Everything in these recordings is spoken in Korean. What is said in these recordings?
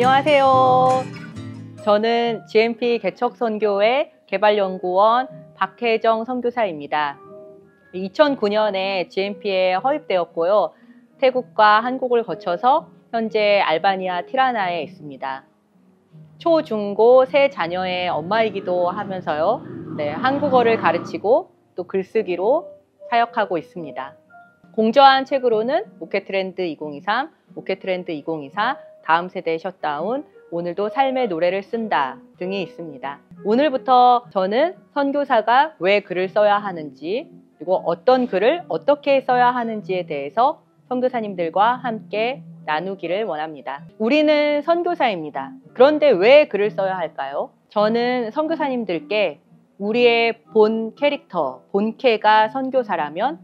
안녕하세요. 저는 GMP 개척선교회 개발연구원 박혜정 선교사입니다. 2009년에 GMP에 허입되었고요. 태국과 한국을 거쳐서 현재 알바니아 티라나에 있습니다. 초, 중, 고 세 자녀의 엄마이기도 하면서요. 한국어를 가르치고 또 글쓰기로 사역하고 있습니다. 공저한 책으로는 목회트렌드 2023, 목회트렌드 2024, 다음 세대 셧다운, 오늘도 삶의 노래를 쓴다 등이 있습니다. 오늘부터 저는 선교사가 왜 글을 써야 하는지, 그리고 어떤 글을 어떻게 써야 하는지에 대해서 선교사님들과 함께 나누기를 원합니다. 우리는 선교사입니다. 그런데 왜 글을 써야 할까요? 저는 선교사님들께 우리의 본 캐릭터, 본캐가 선교사라면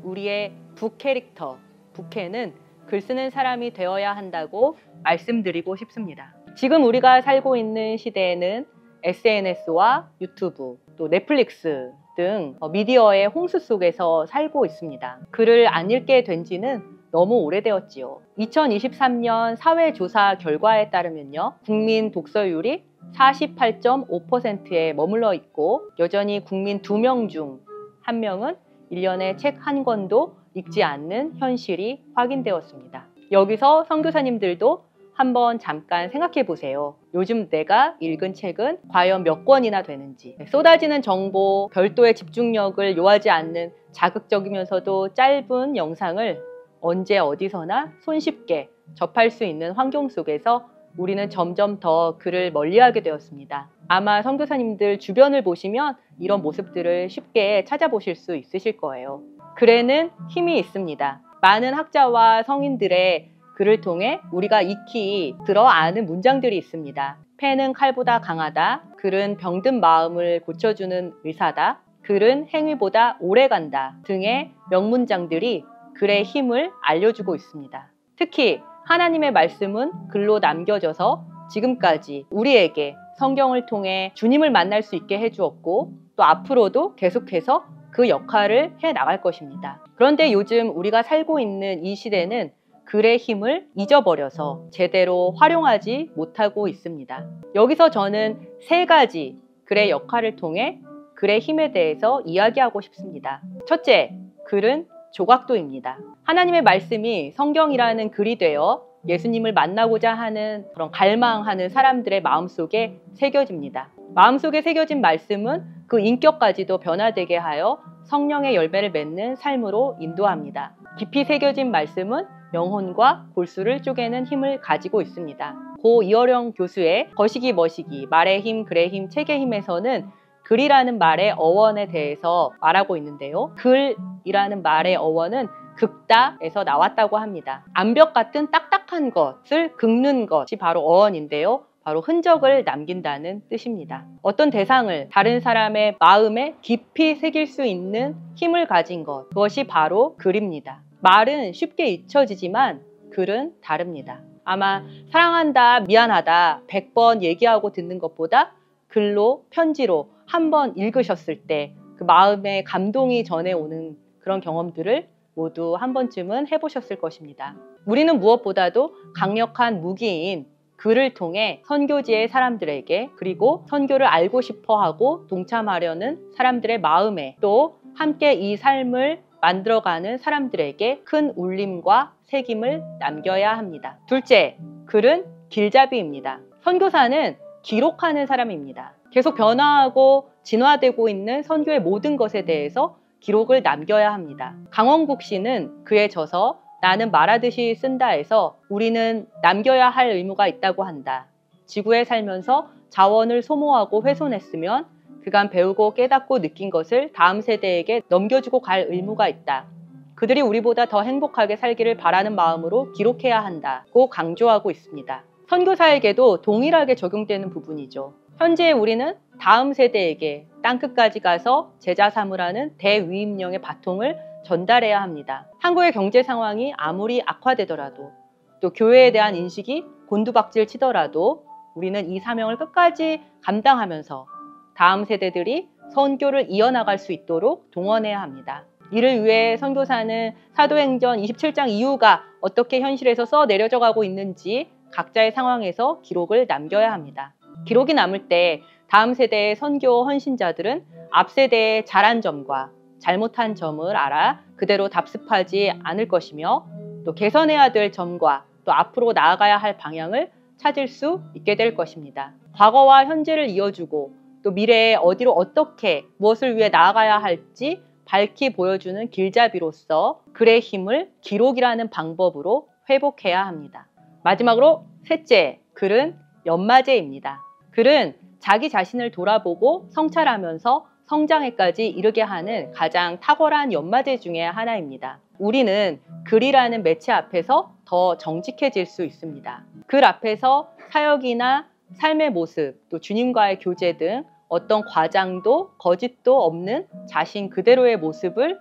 우리의 부캐릭터, 부캐는 글 쓰는 사람이 되어야 한다고 말씀드리고 싶습니다. 지금 우리가 살고 있는 시대에는 SNS와 유튜브, 또 넷플릭스 등 미디어의 홍수 속에서 살고 있습니다. 글을 안 읽게 된 지는 너무 오래되었지요. 2023년 사회조사 결과에 따르면요, 국민 독서율이 48.5%에 머물러 있고, 여전히 국민 2명 중 1명은 1년에 책 한 권도 읽지 않는 현실이 확인되었습니다. 여기서 선교사님들도 한번 잠깐 생각해 보세요. 요즘 내가 읽은 책은 과연 몇 권이나 되는지, 쏟아지는 정보, 별도의 집중력을 요하지 않는 자극적이면서도 짧은 영상을 언제 어디서나 손쉽게 접할 수 있는 환경 속에서 우리는 점점 더 글을 멀리하게 되었습니다. 아마 선교사님들 주변을 보시면 이런 모습들을 쉽게 찾아보실 수 있으실 거예요. 글에는 힘이 있습니다. 많은 학자와 성인들의 글을 통해 우리가 익히 들어아는 문장들이 있습니다. 펜은 칼보다 강하다. 글은 병든 마음을 고쳐주는 의사다. 글은 행위보다 오래간다. 등의 명문장들이 글의 힘을 알려주고 있습니다. 특히 하나님의 말씀은 글로 남겨져서 지금까지 우리에게 성경을 통해 주님을 만날 수 있게 해주었고, 또 앞으로도 계속해서 그 역할을 해나갈 것입니다. 그런데 요즘 우리가 살고 있는 이 시대는 글의 힘을 잊어버려서 제대로 활용하지 못하고 있습니다. 여기서 저는 3가지 글의 역할을 통해 글의 힘에 대해서 이야기하고 싶습니다. 첫째, 글은 조각도입니다. 하나님의 말씀이 성경이라는 글이 되어 예수님을 만나고자 하는 그런 갈망하는 사람들의 마음속에 새겨집니다. 마음속에 새겨진 말씀은 그 인격까지도 변화되게 하여 성령의 열매를 맺는 삶으로 인도합니다. 깊이 새겨진 말씀은 영혼과 골수를 쪼개는 힘을 가지고 있습니다. 고 이어령 교수의 거시기 머시기, 말의 힘, 글의 힘, 책의 힘에서는 글이라는 말의 어원에 대해서 말하고 있는데요. 글이라는 말의 어원은 긁다에서 나왔다고 합니다. 암벽 같은 딱딱한 것을 긁는 것이 바로 어원인데요. 바로 흔적을 남긴다는 뜻입니다. 어떤 대상을 다른 사람의 마음에 깊이 새길 수 있는 힘을 가진 것, 그것이 바로 글입니다. 말은 쉽게 잊혀지지만 글은 다릅니다. 아마 사랑한다, 미안하다 100번 얘기하고 듣는 것보다 글로, 편지로 한번 읽으셨을 때 그 마음에 감동이 전해오는 그런 경험들을 모두 한 번쯤은 해보셨을 것입니다. 우리는 무엇보다도 강력한 무기인 글을 통해 선교지의 사람들에게, 그리고 선교를 알고 싶어하고 동참하려는 사람들의 마음에, 또 함께 이 삶을 만들어가는 사람들에게 큰 울림과 새김을 남겨야 합니다. 둘째, 글은 길잡이입니다. 선교사는 기록하는 사람입니다. 계속 변화하고 진화되고 있는 선교의 모든 것에 대해서 기록을 남겨야 합니다. 강원국 씨는 그에 져서 나는 말하듯이 쓴다에서 우리는 남겨야 할 의무가 있다고 한다. 지구에 살면서 자원을 소모하고 훼손했으면 그간 배우고 깨닫고 느낀 것을 다음 세대에게 넘겨주고 갈 의무가 있다. 그들이 우리보다 더 행복하게 살기를 바라는 마음으로 기록해야 한다고 강조하고 있습니다. 선교사에게도 동일하게 적용되는 부분이죠. 현재 우리는 다음 세대에게 땅끝까지 가서 제자 삼으라는 대위임령의 바통을 전달해야 합니다. 한국의 경제 상황이 아무리 악화되더라도, 또 교회에 대한 인식이 곤두박질 치더라도 우리는 이 사명을 끝까지 감당하면서 다음 세대들이 선교를 이어나갈 수 있도록 동원해야 합니다. 이를 위해 선교사는 사도행전 27장 이후가 어떻게 현실에서 써내려져 가고 있는지 각자의 상황에서 기록을 남겨야 합니다. 기록이 남을 때 다음 세대의 선교 헌신자들은 앞 세대의 잘한 점과 잘못한 점을 알아 그대로 답습하지 않을 것이며 또 개선해야 될 점과 또 앞으로 나아가야 할 방향을 찾을 수 있게 될 것입니다. 과거와 현재를 이어주고 또 미래에 어디로 어떻게 무엇을 위해 나아가야 할지 밝히 보여주는 길잡이로서 글의 힘을 기록이라는 방법으로 회복해야 합니다. 마지막으로 셋째, 글은 연마제입니다. 글은 자기 자신을 돌아보고 성찰하면서 성장에까지 이르게 하는 가장 탁월한 연마제 중에 하나입니다. 우리는 글이라는 매체 앞에서 더 정직해질 수 있습니다. 글 앞에서 사역이나 삶의 모습, 또 주님과의 교제 등 어떤 과장도 거짓도 없는 자신 그대로의 모습을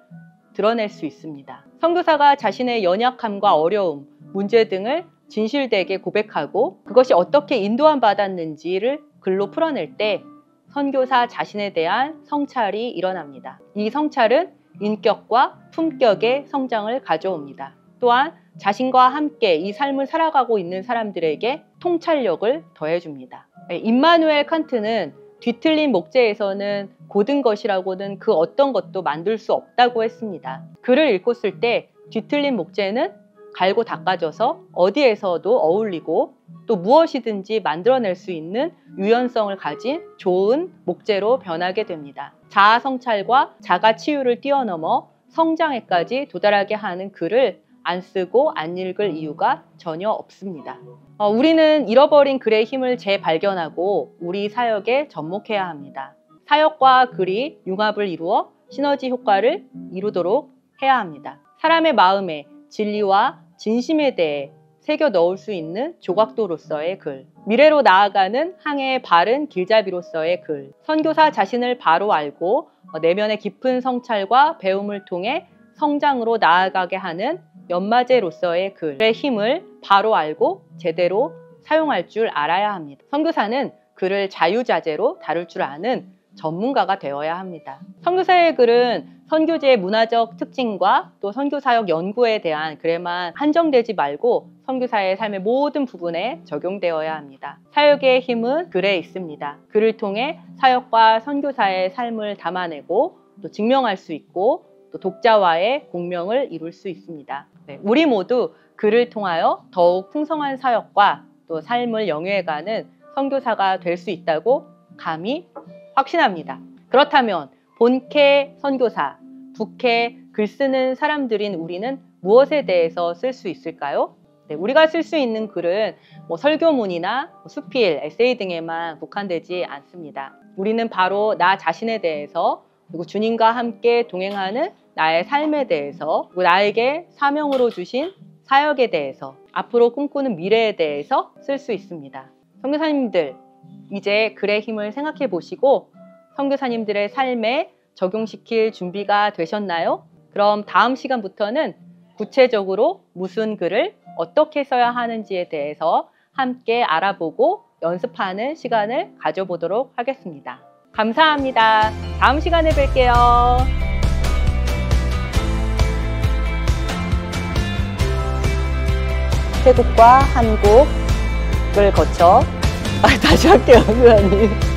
드러낼 수 있습니다. 선교사가 자신의 연약함과 어려움, 문제 등을 진실되게 고백하고 그것이 어떻게 인도함 받았는지를 글로 풀어낼 때 선교사 자신에 대한 성찰이 일어납니다. 이 성찰은 인격과 품격의 성장을 가져옵니다. 또한 자신과 함께 이 삶을 살아가고 있는 사람들에게 통찰력을 더해줍니다. 임마누엘 칸트는 뒤틀린 목재에서는 고든 것이라고는 그 어떤 것도 만들 수 없다고 했습니다. 글을 읽고 쓸 때 뒤틀린 목재는 갈고 닦아져서 어디에서도 어울리고 또 무엇이든지 만들어낼 수 있는 유연성을 가진 좋은 목재로 변하게 됩니다. 자아 성찰과 자가 치유를 뛰어넘어 성장에까지 도달하게 하는 글을 안 쓰고 안 읽을 이유가 전혀 없습니다. 우리는 잃어버린 글의 힘을 재발견하고 우리 사역에 접목해야 합니다. 사역과 글이 융합을 이루어 시너지 효과를 이루도록 해야 합니다. 사람의 마음에 진리와 진심에 대해 새겨 넣을 수 있는 조각도로서의 글, 미래로 나아가는 항해의 바른 길잡이로서의 글, 선교사 자신을 바로 알고 내면의 깊은 성찰과 배움을 통해 성장으로 나아가게 하는 연마제로서의 글의 힘을 바로 알고 제대로 사용할 줄 알아야 합니다. 선교사는 글을 자유자재로 다룰 줄 아는 전문가가 되어야 합니다. 선교사의 글은 선교제의 문화적 특징과 또 선교사역 연구에 대한 글에만 한정되지 말고 선교사의 삶의 모든 부분에 적용되어야 합니다. 사역의 힘은 글에 있습니다. 글을 통해 사역과 선교사의 삶을 담아내고 또 증명할 수 있고 또 독자와의 공명을 이룰 수 있습니다. 우리 모두 글을 통하여 더욱 풍성한 사역과 또 삶을 영위해가는 선교사가 될 수 있다고 감히 확신합니다. 그렇다면 본캐 선교사, 북캐 글 쓰는 사람들인 우리는 무엇에 대해서 쓸 수 있을까요? 우리가 쓸 수 있는 글은 설교문이나 수필, 에세이 등에만 국한되지 않습니다. 우리는 바로 나 자신에 대해서 그리고 주님과 함께 동행하는 나의 삶에 대해서 그리고 나에게 사명으로 주신 사역에 대해서 앞으로 꿈꾸는 미래에 대해서 쓸 수 있습니다. 선교사님들 이제 글의 힘을 생각해 보시고 선교사님들의 삶에 적용시킬 준비가 되셨나요? 그럼 다음 시간부터는 구체적으로 무슨 글을 어떻게 써야 하는지에 대해서 함께 알아보고 연습하는 시간을 가져보도록 하겠습니다. 감사합니다. 다음 시간에 뵐게요. 태국과 한국을 거쳐 다시 할게요, 의원님.